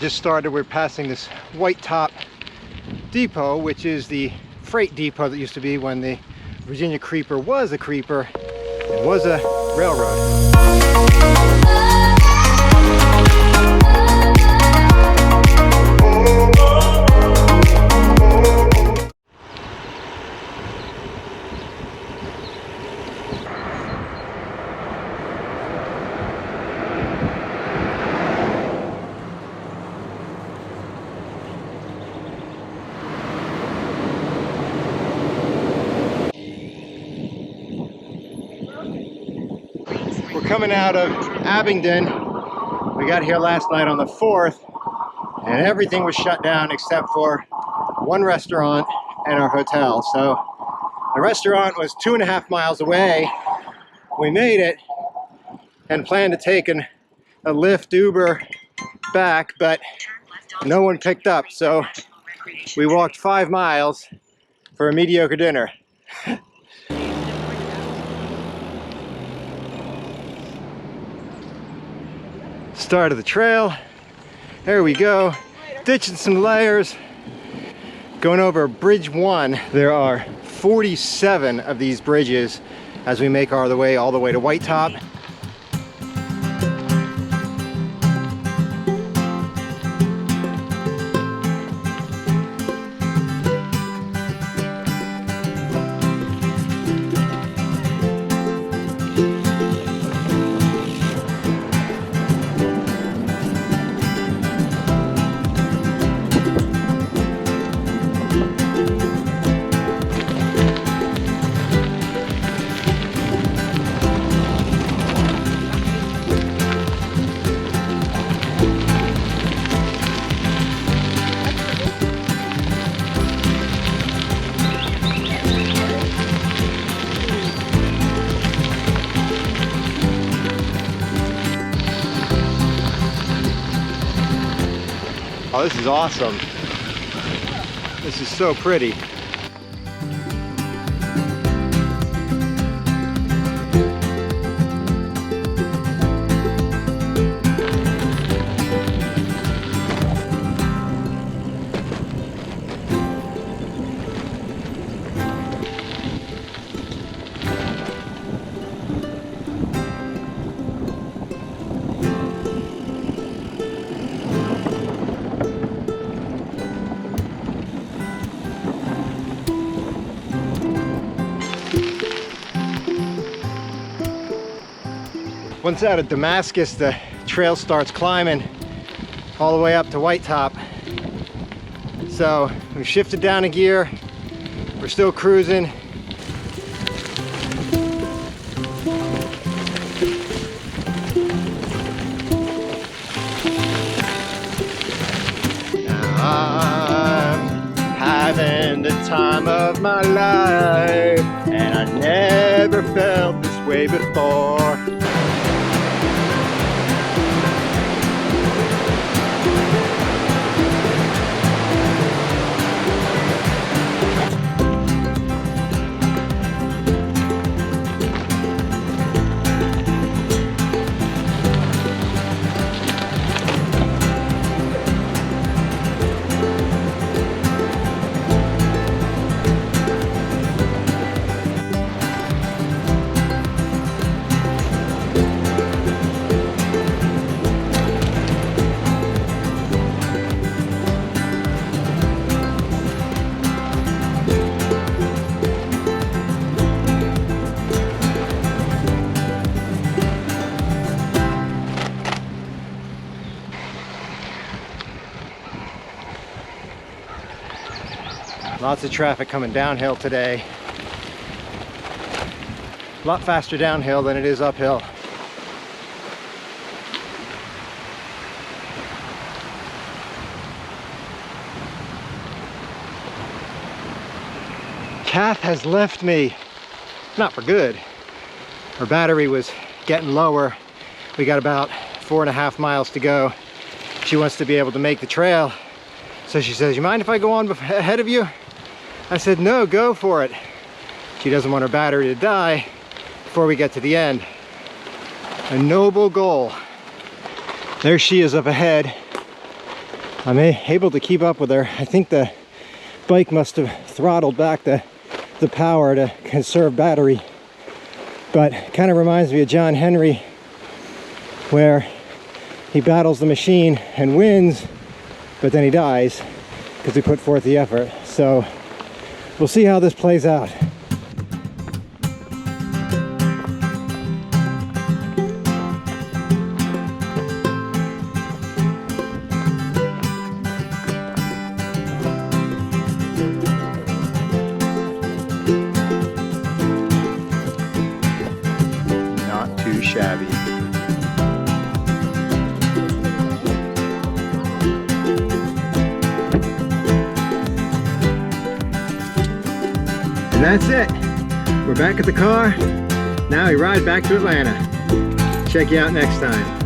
Just started, we're passing this Whitetop depot, which is the freight depot that used to be when the Virginia Creeper was a creeper and was a railroad. We're coming out of Abingdon. We got here last night on the 4th, and everything was shut down except for one restaurant and our hotel. So the restaurant was 2.5 miles away. We made it and planned to take a Lyft Uber back, but no one picked up. So we walked 5 miles for a mediocre dinner. Start of the trail. There we go. Ditching some layers. Going over Bridge 1. There are 47 of these bridges as we make our way all the way to Whitetop. Oh, this is awesome. This is so pretty. Once out of Damascus, the trail starts climbing all the way up to Whitetop. So we've shifted down a gear. We're still cruising. I'm having the time of my life, and I never felt this way before. Lots of traffic coming downhill today. A lot faster downhill than it is uphill. Kath has left me, not for good. Her battery was getting lower. We got about 4.5 miles to go. She wants to be able to make the trail. So she says, "You mind if I go on ahead of you?" I said, "No, go for it." She doesn't want her battery to die before we get to the end. A noble goal. There she is up ahead. I'm able to keep up with her. I think the bike must have throttled back the power to conserve battery. But it kind of reminds me of John Henry, where he battles the machine and wins, but then he dies because he put forth the effort. So we'll see how this plays out. Not too shabby. And that's it. We're back at the car. Now we ride back to Atlanta. Check you out next time.